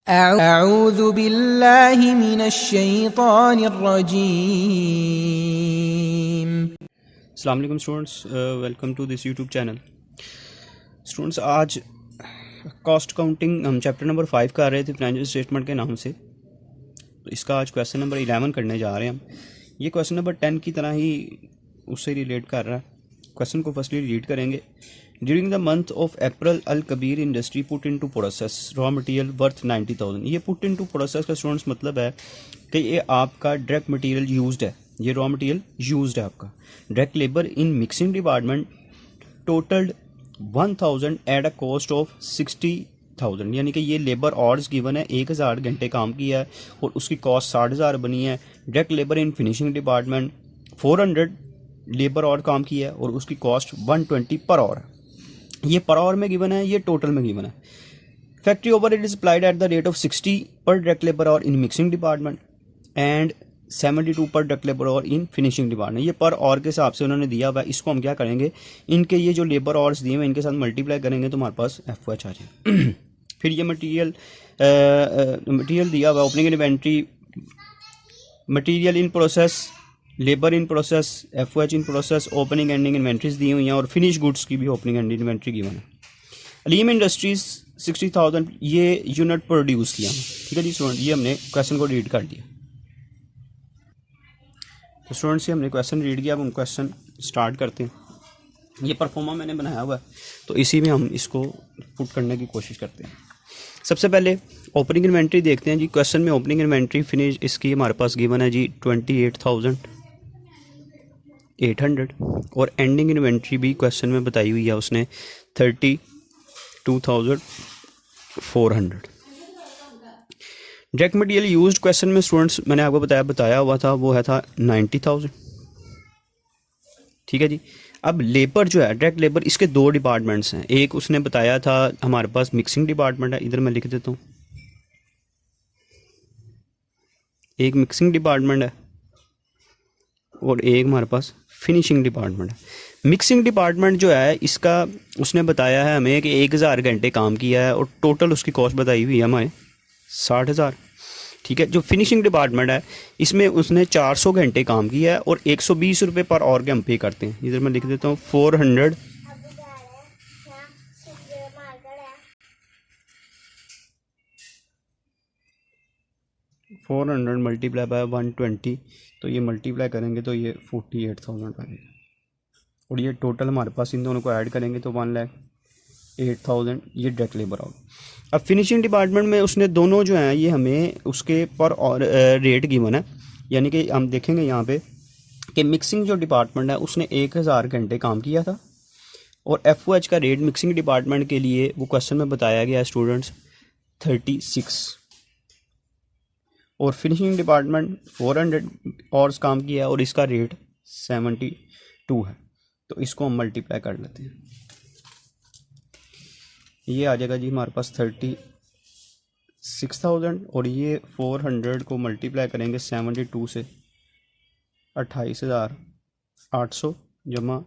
अऊज़ु बिल्लाहि मिनश्शैतानिर्रजीम। अस्सलाम वालेकुम students, welcome to this YouTube channel. Students, आज कॉस्ट काउंटिंग हम चैप्टर नंबर 5 कर रहे थे फाइनेंशियल स्टेटमेंट के नाम से। तो इसका आज क्वेश्चन नंबर 11 करने जा रहे हैं हम। ये क्वेश्चन नंबर 10 की तरह ही उससे रिलेट कर रहा है। क्वेश्चन को फर्स्टली रीड करेंगे। During the month of April Al Kabir industry put into process raw material worth 90,000। ये पुट इनटू प्रोसेस का स्टूडेंट्स मतलब है कि ये आपका डायरेक्ट मटेरियल यूज्ड है, ये रॉ मटेरियल यूज्ड है आपका। Direct labour in mixing department टोटल्ड 1000 at a cost of 60,000, यानी कि ये लेबर आवर्स गिवन है, 1000 घंटे काम किया है और उसकी कॉस्ट 60,000 बनी है। Direct labour in finishing department 400 labour our काम किया है और उसकी कॉस्ट 120 पर आवर है। ये पर आवर में गिवन है, ये टोटल में गिवन है। Factory over it is applied at the rate of 60 पर direct labour our in mixing department and 72 पर direct labour our in finishing department. ये पर आवर के हिसाब से उन्होंने दिया हुआ है। इसको हम क्या करेंगे, इनके ये जो लेबर आवर्स दिए हुए इनके साथ मल्टीप्लाई करेंगे तो हमारे पास FOH आ जाए। फिर ये मटीरियल दिया हुआ, opening inventory, material in process, labour in process, FOH in process, opening ending inventories दी हुई हैं और फिनिश गुड्स की भी ओपनिंग एंडिंग इन्वेंट्री गिवन है। अलीम इंडस्ट्रीज 60,000 ये यूनिट प्रोड्यूस किया। ठीक है जी स्टूडेंट, ये हमने क्वेश्चन को रीड कर दिया। तो स्टूडेंट्स, ये हमने क्वेश्चन रीड किया। अब हम क्वेश्चन स्टार्ट करते हैं। ये परफॉर्मा मैंने बनाया हुआ है तो इसी में हम इसको पुट करने की कोशिश करते हैं। सबसे पहले ओपनिंग इन्वेंट्री देखते हैं जी। क्वेश्चन में ओपनिंग इन्वेंट्री फिनिश इसकी हमारे पास गिवन है जी 28,800 और एंडिंग इन्वेंट्री भी क्वेश्चन में बताई हुई है उसने 32,400। डायरेक्ट मटेरियल यूज्ड क्वेश्चन में स्टूडेंट्स मैंने आपको बताया हुआ था वो है था 90,000। ठीक है जी। अब लेबर जो है, डायरेक्ट लेबर, इसके दो डिपार्टमेंट्स हैं। एक उसने बताया था हमारे पास मिक्सिंग डिपार्टमेंट है, इधर मैं लिख देता हूँ, एक मिक्सिंग डिपार्टमेंट है और एक हमारे पास फिनिशिंग डिपार्टमेंट है। मिक्सिंग डिपार्टमेंट जो है इसका उसने बताया है हमें कि 1000 घंटे काम किया है और टोटल उसकी कॉस्ट बताई हुई है हमारे 60,000। ठीक है। जो फिनिशिंग डिपार्टमेंट है इसमें उसने 400 घंटे काम किया है और 120 रुपये पर आवर के हम पे करते हैं। इधर मैं लिख देता हूँ 400 मल्टीप्लाई बाय 120, तो ये मल्टीप्लाई करेंगे तो ये 48,000 आएगा और ये टोटल हमारे पास इन दोनों को ऐड करेंगे तो 1,08,000 ये डायरेक्ट लेबर आउट। अब फिनिशिंग डिपार्टमेंट में उसने दोनों जो हैं ये हमें उसके पर और रेट गिवन है, यानी कि हम देखेंगे यहाँ पे कि मिक्सिंग जो डिपार्टमेंट है उसने 1000 घंटे काम किया था और FOH का रेट मिक्सिंग डिपार्टमेंट के लिए वो क्वेश्चन में बताया गया है स्टूडेंट्स 36 और फिनिशिंग डिपार्टमेंट 400 आवर्स काम किया और इसका रेट 72 है। तो इसको हम मल्टीप्लाई कर लेते हैं। ये आ जाएगा जी हमारे पास 36,000 और ये 400 को मल्टीप्लाई करेंगे 72 से 28,800 जमा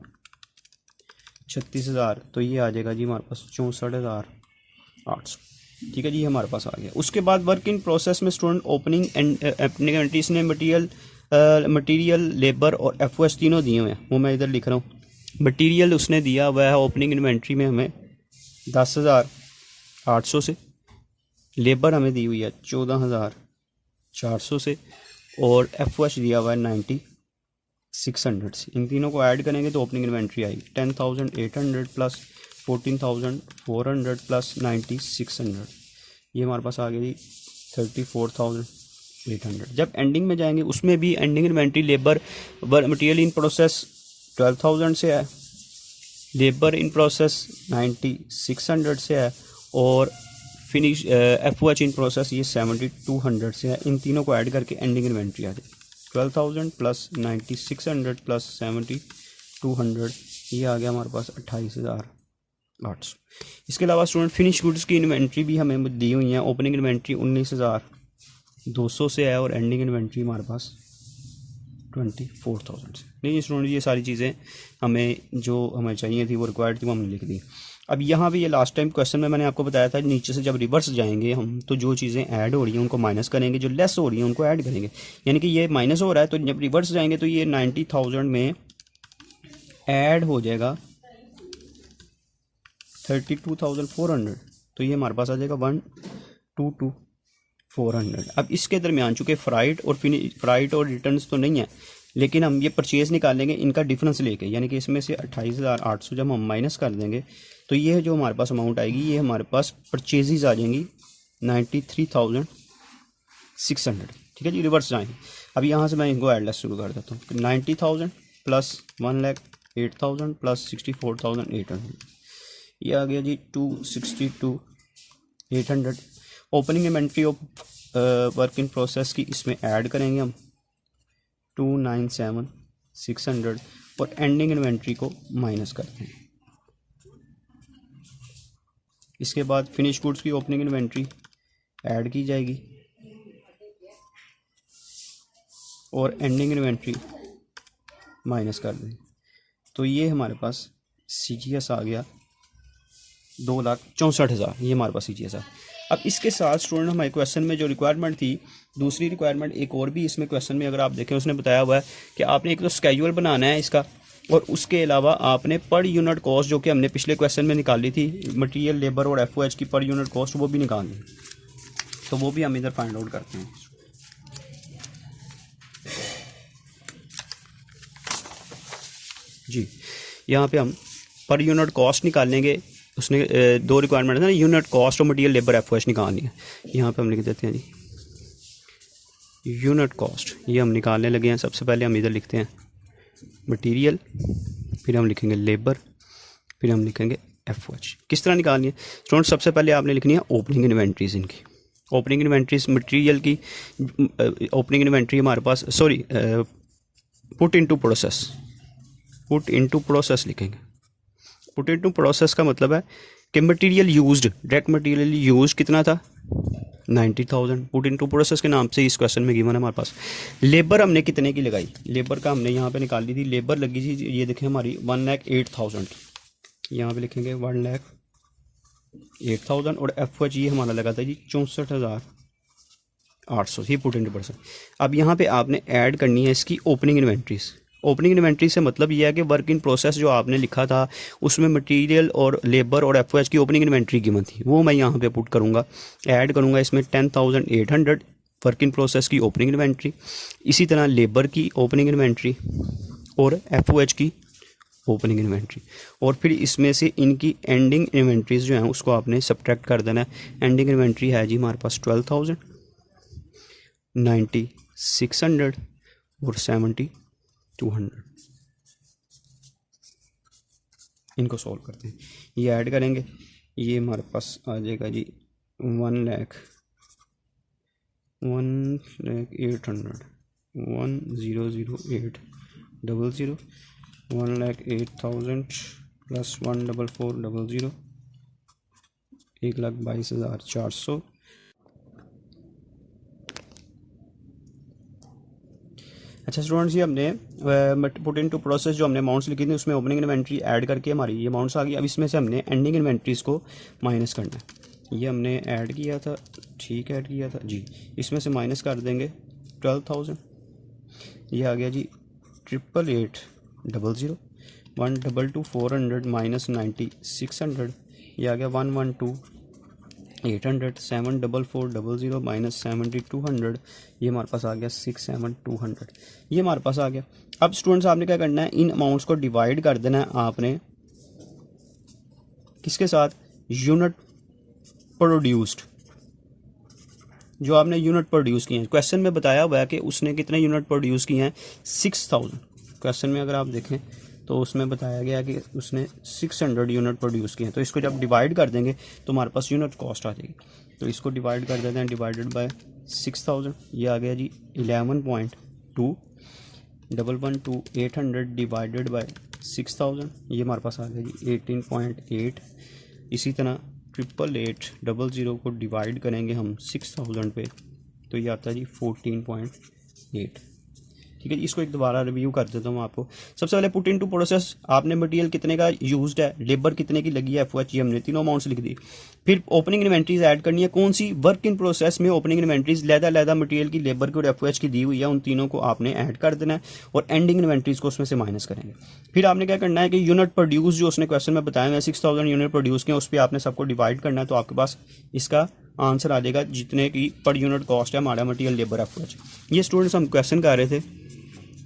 36,000, तो ये आ जाएगा जी हमारे पास 64,800। ठीक है जी, हमारे पास आ गया। उसके बाद वर्क इन प्रोसेस में स्टूडेंट ओपनिंग एंड एप्लीकेंट्रीज ने मटीरियल, लेबर और FOH तीनों दिए हुए हैं, वो मैं इधर लिख रहा हूँ। मटीरियल उसने दिया हुआ है ओपनिंग इन्वेंट्री में हमें 10,800 से, लेबर हमें दी हुई है 14,400 से और FOH दिया हुआ है 9600 से। इन तीनों को ऐड करेंगे तो ओपनिंग इन्वेंट्री आएगी 10,800 प्लस 14,400 प्लस 9600, ये हमारे पास आ गई 34,800। जब एंडिंग में जाएंगे उसमें भी ending inventory labour material in process 12,000 से है, लेबर इन प्रोसेस 9600 से है और फिनिश FOH इन प्रोसेस ये 7200 से है। इन तीनों को ऐड करके एंडिंग इन्वेंट्री आ जाएगी 12,000 प्लस 9600 प्लस 7200, ये आ गया हमारे पास 28,800। इसके अलावा स्टूडेंट फिनिश गुड्स की इन्वेंट्री भी हमें दी हुई है। ओपनिंग इन्वेंट्री 19,200 से है और एंडिंग इन्वेंट्री हमारे पास 24,000 से। नहीं स्टूडेंट, ये सारी चीज़ें हमें जो हमें चाहिए थी वो रिक्वायर्ड थी वो हमने लिख दी। अब यहाँ पे ये लास्ट टाइम क्वेश्चन में मैंने आपको बताया था, नीचे से जब रिवर्स जाएंगे हम तो जो चीज़ें ऐड हो रही हैं उनको माइनस करेंगे, जो लेस हो रही हैं उनको ऐड करेंगे। यानी कि ये माइनस हो रहा है तो जब रिवर्स जाएंगे तो ये 90,000 में ऐड हो जाएगा 32,400, तो ये हमारे पास आ जाएगा 122,400। अब इसके दरमियान चूँकि फ्राइट और रिटर्न्स तो नहीं है, लेकिन हम ये परचेज़ निकालेंगे इनका डिफरेंस लेके, यानी कि इसमें से 28,800 जब हम माइनस कर देंगे तो ये जो हमारे पास अमाउंट आएगी ये हमारे पास परचेजेज आ जाएंगी 93,600। ठीक है जी, रिवर्स जाएंगे। अब यहाँ से मैं इनको एडलेस शुरू कर देता हूँ। 90,000 प्लस 1,08,000 प्लस 64,800, ये आ गया जी 262,800। Opening inventory of work in process की इसमें ऐड करेंगे हम 297,600 और एंडिंग इन्वेंट्री को माइनस करते हैं। इसके बाद फिनिश गुड्स की ओपनिंग इन्वेंट्री ऐड की जाएगी और एंडिंग इन्वेंट्री माइनस कर दें, तो ये हमारे पास CGS आ गया 2,64,000, ये हमारे पास CGS है। अब इसके साथ स्टूडेंट हमारे क्वेश्चन में जो रिक्वायरमेंट थी, दूसरी रिक्वायरमेंट एक और भी इसमें क्वेश्चन में अगर आप देखें उसने बताया हुआ है कि आपने एक तो स्केड्यूल बनाना है इसका, और उसके अलावा आपने पर यूनिट कॉस्ट जो कि हमने पिछले क्वेश्चन में निकाली थी मटेरियल, लेबर और FOH की पर यूनिट कॉस्ट, वो भी निकालनी, तो वो भी हम इधर फाइंड आउट करते हैं। जी, यहाँ पे हम पर यूनिट कॉस्ट निकालेंगे। उसने दो रिक्वायरमेंट है ना, यूनिट कॉस्ट और मटेरियल लेबर FOH निकालनी है। यहाँ पे हम लिख देते हैं जी यूनिट कॉस्ट, ये हम निकालने लगे हैं। सबसे पहले हम इधर लिखते हैं मटेरियल, फिर हम लिखेंगे लेबर, फिर हम लिखेंगे FOH। किस तरह निकालनी है स्टूडेंट? सबसे पहले आपने लिखनी है ओपनिंग इन्वेंट्रीज इनकी। ओपनिंग इन्वेंट्रीज मटेरियल की ओपनिंग इन्वेंट्री हमारे पास, sorry put into process, put into process लिखेंगे। पुट इनटू प्रोसेस का मतलब है कि material used, direct material use कितना था 90,000, पुट इनटू प्रोसेस के नाम से इस क्वेश्चन में गिवन है हमारे पास। लेबर हमने कितने की लगाई, लेबर का हमने यहाँ पे निकाल ली थी, लेबर लगी थी ये देखें हमारी 1,08,000 की, यहाँ पे लिखेंगे 1,08,000 और FOH ये हमारा लगा था जी 64,800, ये पुट इनटू प्रोसेस। अब यहाँ पे आपने ऐड करनी है इसकी ओपनिंग इन्वेंट्रीज। ओपनिंग इन्वेंट्री से मतलब ये है कि वर्क इन प्रोसेस जो आपने लिखा था उसमें मटेरियल और लेबर और FOH की ओपनिंग इन्वेंट्री कीमत थी, वो मैं यहाँ पे पुट करूँगा, ऐड करूँगा इसमें 10,800 वर्क इन प्रोसेस की ओपनिंग इन्वेंट्री, इसी तरह लेबर की ओपनिंग इन्वेंट्री और FOH की ओपनिंग इन्वेंट्री, और फिर इसमें से इनकी एंडिंग इन्वेंट्रीज जो हैं उसको आपने सब्ट्रैक्ट कर देना है। एंडिंग इन्वेंट्री है जी हमारे पास 12,000, 90,600 और 70,200। इनको सॉल्व करते हैं, ये ऐड करेंगे, ये हमारे पास आ जाएगा जी 1,08,000, 1,008,00, 1,08,000 प्लस 1,44,00, 1,22,400। अच्छा स्टूडेंट्स, ये हमने पुट इनटू प्रोसेस जो हमने अमाउंट्स लिखी थी उसमें ओपनिंग इन्वेंट्री ऐड करके हमारी ये अमाउंट्स आ गई। अब इसमें से हमने एंडिंग इन्वेंट्रीज़ को माइनस करना है। ये हमने ऐड किया था, ठीक ऐड किया था जी, इसमें से माइनस कर देंगे 12,000, ये आ गया जी 88,800, 1,22,400 माइनस 90,600, ये आ गया 1,12,800, 7,44,00 माइनस 70,200, ये हमारे पास आ गया 6,7,200, ये हमारे पास आ गया। अब स्टूडेंट्स आपने क्या करना है, इन अमाउंट्स को डिवाइड कर देना है आपने किसके साथ, यूनिट प्रोड्यूस्ड, जो आपने यूनिट प्रोड्यूस किए हैं। क्वेश्चन में बताया हुआ है कि उसने कितने यूनिट प्रोड्यूस किए हैं 6,000। क्वेश्चन में अगर आप देखें तो उसमें बताया गया कि उसने 600 यूनिट प्रोड्यूस किए हैं। तो इसको जब डिवाइड कर देंगे तो हमारे पास यूनिट कॉस्ट आ जाएगी। तो इसको डिवाइड कर देते हैं, डिवाइडेड बाय 6,000, ये आ गया जी 11.2, 1,112,800 डिवाइडेड बाय 6,000, ये हमारे पास आ गया जी 18.8। इसी तरह 88,800 को डिवाइड करेंगे हम 6,000 पे तो ये आता है जी 14.8। ठीक है, इसको एक दोबारा रिव्यू कर देता हूँ आपको। सबसे पहले पुट इनटू प्रोसेस, आपने मटेरियल कितने का यूज्ड है, लेबर कितने की लगी है, FOH हमने तीनों अमाउंट्स लिख दी। फिर ओपनिंग इन्वेंट्रीज ऐड करनी है, कौन सी वर्क इन प्रोसेस में ओपनिंग इन्वेंट्रीज लैदा मटेरियल की, लेबर की और FOH की दी हुई है, उन तीनों को आपने ऐड कर देना है और एंडिंग इन्वेंट्रीज को उसमें से माइनस करेंगे। फिर आपने क्या करना है कि यूनिट प्रोड्यूस जो उसने क्वेश्चन में बताया है 6000 यूनिट प्रोड्यूस के, उस पर आपने सबको डिवाइड करना है, तो आपके पास इसका आंसर आ जाएगा जितने की पर यूनिट कॉस्ट है हमारा मटेरियल लेबर FOH। ये स्टूडेंट्स हम क्वेश्चन कर रहे थे,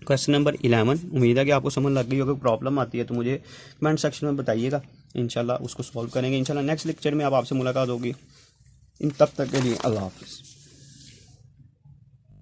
क्वेश्चन नंबर 11। उम्मीद है कि आपको समझ लग गई होगी। प्रॉब्लम आती है तो मुझे कमेंट सेक्शन में बताइएगा, इंशाल्लाह उसको सॉल्व करेंगे। इंशाल्लाह नेक्स्ट लेक्चर में अब आपसे मुलाकात होगी। इन तब तक के लिए अल्लाह हाफिज़।